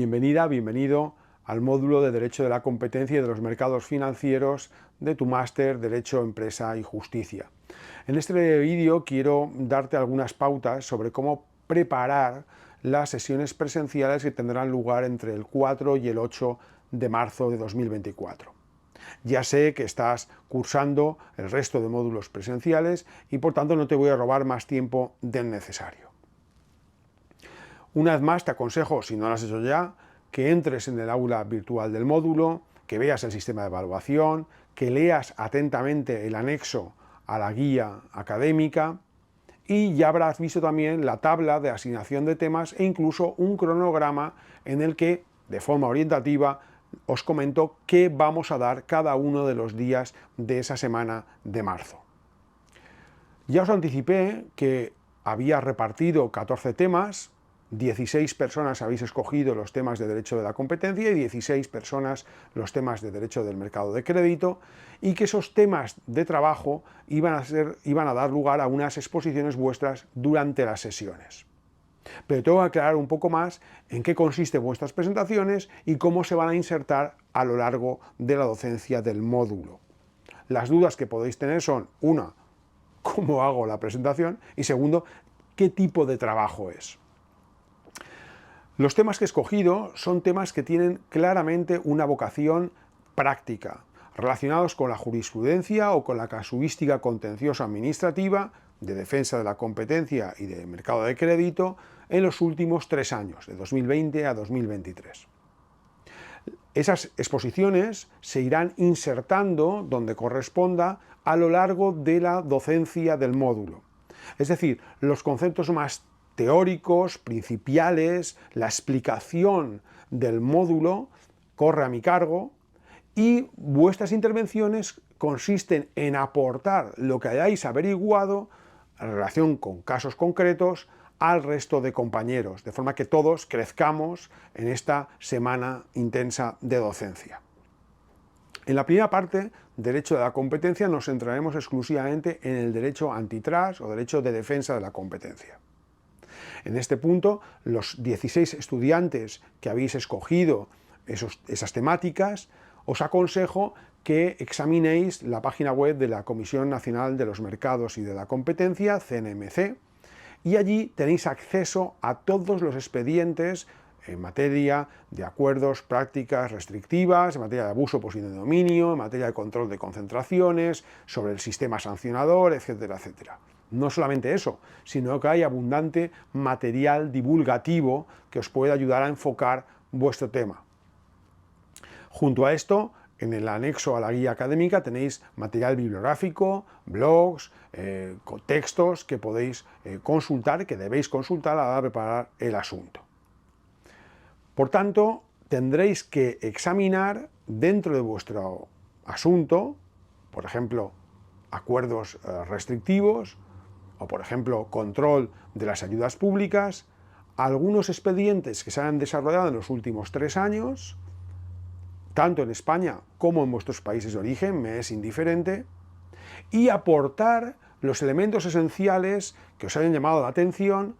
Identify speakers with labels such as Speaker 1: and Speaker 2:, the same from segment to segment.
Speaker 1: Bienvenida, bienvenido al módulo de Derecho de la Competencia y de los Mercados Financieros de tu máster Derecho, Empresa y Justicia. En este vídeo quiero darte algunas pautas sobre cómo preparar las sesiones presenciales que tendrán lugar entre el 4 y el 8 de marzo de 2024. Ya sé que estás cursando el resto de módulos presenciales y por tanto no te voy a robar más tiempo del necesario. Una vez más te aconsejo, si no lo has hecho ya, que entres en el aula virtual del módulo, que veas el sistema de evaluación, que leas atentamente el anexo a la guía académica y ya habrás visto también la tabla de asignación de temas e incluso un cronograma en el que, de forma orientativa, os comento qué vamos a dar cada uno de los días de esa semana de marzo. Ya os anticipé que había repartido 14 temas, 16 personas habéis escogido los temas de Derecho de la Competencia y 16 personas los temas de Derecho del Mercado de Crédito, y que esos temas de trabajo iban a dar lugar a unas exposiciones vuestras durante las sesiones. Pero tengo que aclarar un poco más en qué consisten vuestras presentaciones y cómo se van a insertar a lo largo de la docencia del módulo. Las dudas que podéis tener son, una, ¿cómo hago la presentación? Y segundo, ¿qué tipo de trabajo es? Los temas que he escogido son temas que tienen claramente una vocación práctica, relacionados con la jurisprudencia o con la casuística contenciosa administrativa, de defensa de la competencia y de mercado de crédito, en los últimos 3 años, de 2020 a 2023. Esas exposiciones se irán insertando donde corresponda a lo largo de la docencia del módulo. Es decir, los conceptos más teóricos, principiales, la explicación del módulo corre a mi cargo y vuestras intervenciones consisten en aportar lo que hayáis averiguado en relación con casos concretos al resto de compañeros, de forma que todos crezcamos en esta semana intensa de docencia. En la primera parte, Derecho de la Competencia, nos centraremos exclusivamente en el derecho antitrust o derecho de defensa de la competencia. En este punto, los 16 estudiantes que habéis escogido esas temáticas, os aconsejo que examinéis la página web de la Comisión Nacional de los Mercados y de la Competencia, CNMC, y allí tenéis acceso a todos los expedientes en materia de acuerdos, prácticas restrictivas, en materia de abuso, posición de dominio, en materia de control de concentraciones, sobre el sistema sancionador, etcétera, etcétera. No solamente eso, sino que hay abundante material divulgativo que os puede ayudar a enfocar vuestro tema. Junto a esto, en el anexo a la guía académica tenéis material bibliográfico, blogs, textos que podéis consultar, que debéis consultar a la hora de preparar el asunto. Por tanto, tendréis que examinar dentro de vuestro asunto, por ejemplo, acuerdos restrictivos, o por ejemplo, control de las ayudas públicas, algunos expedientes que se han desarrollado en los últimos 3 años, tanto en España como en vuestros países de origen, me es indiferente, y aportar los elementos esenciales que os hayan llamado la atención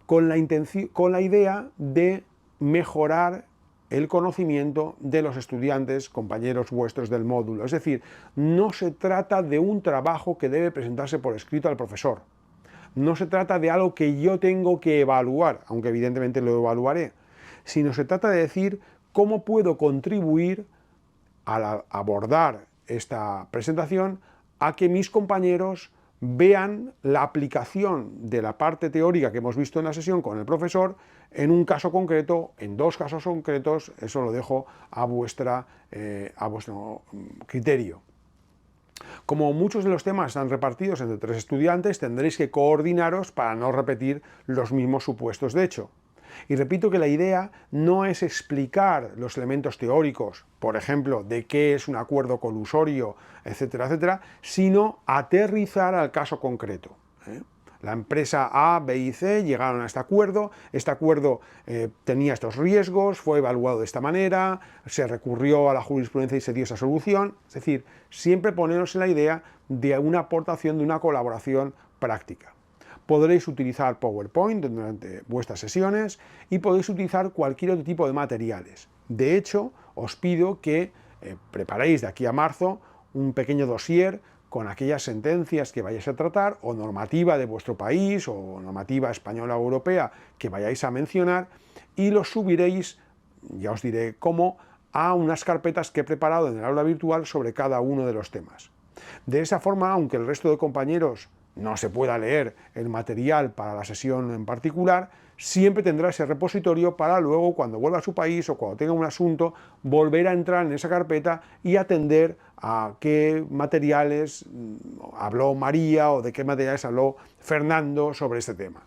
Speaker 1: con la idea de mejorar el conocimiento de los estudiantes, compañeros vuestros del módulo. Es decir, no se trata de un trabajo que debe presentarse por escrito al profesor. No se trata de algo que yo tengo que evaluar, aunque evidentemente lo evaluaré, sino se trata de decir cómo puedo contribuir al abordar esta presentación a que mis compañeros vean la aplicación de la parte teórica que hemos visto en la sesión con el profesor en un caso concreto, en 2 casos concretos. Eso lo dejo a vuestro criterio. Como muchos de los temas están repartidos entre 3 estudiantes, tendréis que coordinaros para no repetir los mismos supuestos de hecho. Y repito que la idea no es explicar los elementos teóricos, por ejemplo, de qué es un acuerdo colusorio, etcétera, etcétera, sino aterrizar al caso concreto. La empresa A, B y C llegaron a este acuerdo tenía estos riesgos, fue evaluado de esta manera, se recurrió a la jurisprudencia y se dio esa solución. Es decir, siempre poneros en la idea de una aportación, de una colaboración práctica. Podréis utilizar PowerPoint durante vuestras sesiones y podéis utilizar cualquier otro tipo de materiales. De hecho, os pido que preparéis de aquí a marzo un pequeño dossier con aquellas sentencias que vayáis a tratar, o normativa de vuestro país, o normativa española o europea que vayáis a mencionar, y los subiréis, ya os diré cómo, a unas carpetas que he preparado en el aula virtual sobre cada uno de los temas. De esa forma, aunque el resto de compañeros no se pueda leer el material para la sesión en particular, siempre tendrá ese repositorio para luego, cuando vuelva a su país o cuando tenga un asunto, volver a entrar en esa carpeta y atender a qué materiales habló María o de qué materiales habló Fernando sobre este tema.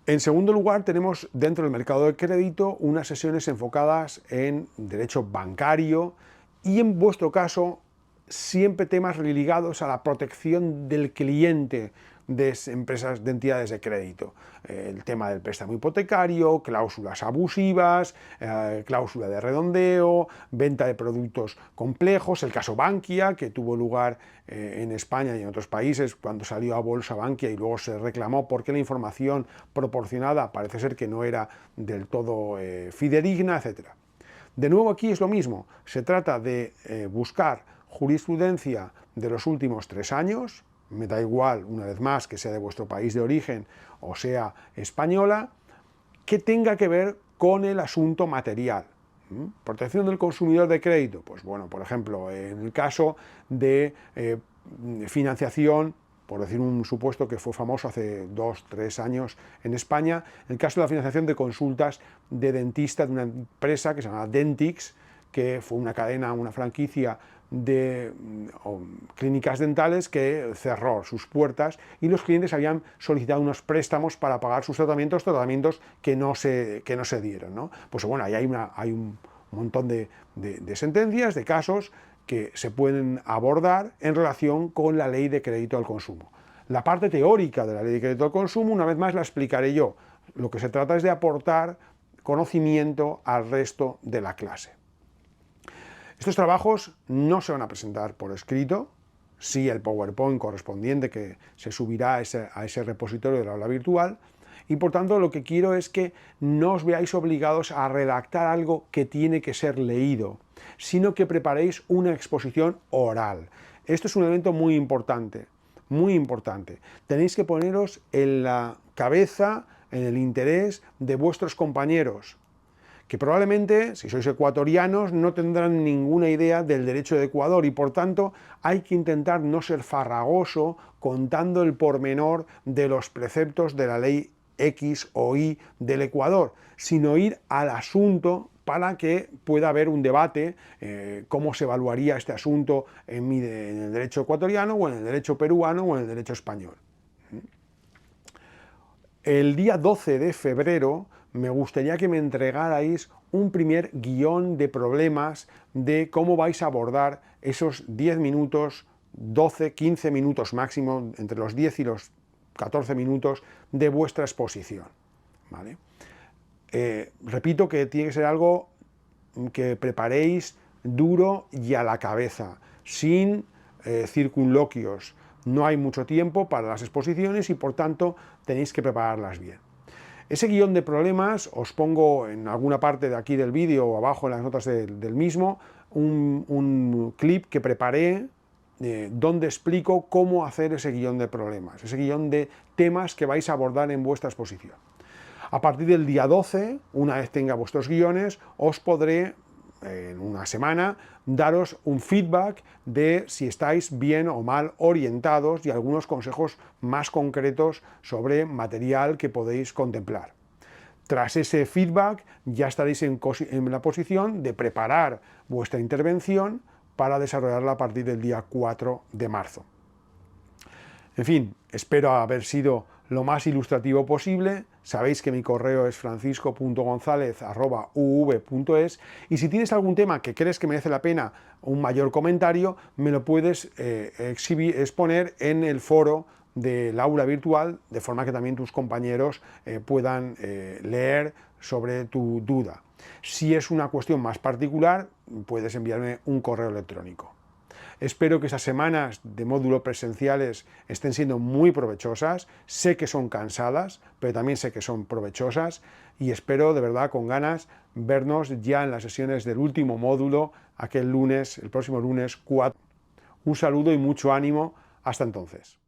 Speaker 1: En segundo lugar, tenemos dentro del mercado de crédito unas sesiones enfocadas en derecho bancario y, en vuestro caso, siempre temas ligados a la protección del cliente de empresas, de entidades de crédito. El tema del préstamo hipotecario, cláusulas abusivas, cláusula de redondeo, venta de productos complejos, el caso Bankia, que tuvo lugar en España y en otros países cuando salió a bolsa Bankia y luego se reclamó porque la información proporcionada parece ser que no era del todo fidedigna, etc. De nuevo aquí es lo mismo, se trata de buscar jurisprudencia de los últimos 3 años, me da igual, una vez más, que sea de vuestro país de origen o sea española, que tenga que ver con el asunto material. Protección del consumidor de crédito, pues bueno, por ejemplo, en el caso de financiación, por decir un supuesto que fue famoso hace 2-3 años en España, en el caso de la financiación de consultas de dentista de una empresa que se llama Dentix, que fue una cadena, una franquicia de clínicas dentales que cerró sus puertas y los clientes habían solicitado unos préstamos para pagar sus tratamientos que no se dieron, ¿no? Pues bueno, ahí hay un montón de sentencias, de casos que se pueden abordar en relación con la ley de crédito al consumo. La parte teórica de la ley de crédito al consumo, una vez más, la explicaré yo. Lo que se trata es de aportar conocimiento al resto de la clase. Estos trabajos no se van a presentar por escrito, sí el PowerPoint correspondiente que se subirá a ese repositorio del aula virtual, y por tanto lo que quiero es que no os veáis obligados a redactar algo que tiene que ser leído, sino que preparéis una exposición oral. Esto es un elemento muy importante, muy importante. Tenéis que poneros en la cabeza, en el interés de vuestros compañeros, que probablemente, si sois ecuatorianos, no tendrán ninguna idea del derecho de Ecuador y por tanto hay que intentar no ser farragoso contando el pormenor de los preceptos de la ley X o Y del Ecuador, sino ir al asunto para que pueda haber un debate, cómo se evaluaría este asunto en el derecho ecuatoriano o en el derecho peruano o en el derecho español. El día 12 de febrero me gustaría que me entregarais un primer guión de problemas de cómo vais a abordar esos 10 minutos, 12, 15 minutos máximo, entre los 10 y los 14 minutos de vuestra exposición, ¿vale? Repito que tiene que ser algo que preparéis duro y a la cabeza, sin circunloquios. No hay mucho tiempo para las exposiciones y por tanto tenéis que prepararlas bien. Ese guión de problemas os pongo en alguna parte de aquí del vídeo o abajo en las notas del mismo un clip que preparé donde explico cómo hacer ese guión de problemas, ese guión de temas que vais a abordar en vuestra exposición. A partir del día 12, una vez tenga vuestros guiones, os podré en una semana daros un feedback de si estáis bien o mal orientados y algunos consejos más concretos sobre material que podéis contemplar. Tras ese feedback ya estaréis en la posición de preparar vuestra intervención para desarrollarla a partir del día 4 de marzo. En fin, espero haber sido lo más ilustrativo posible. Sabéis que mi correo es francisco.gonzalez@uv.es y si tienes algún tema que crees que merece la pena un mayor comentario, me lo puedes exponer en el foro del aula virtual, de forma que también tus compañeros puedan leer sobre tu duda. Si es una cuestión más particular, puedes enviarme un correo electrónico. Espero que esas semanas de módulo presenciales estén siendo muy provechosas. Sé que son cansadas, pero también sé que son provechosas y espero de verdad con ganas vernos ya en las sesiones del último módulo, el próximo lunes 4. Un saludo y mucho ánimo. Hasta entonces.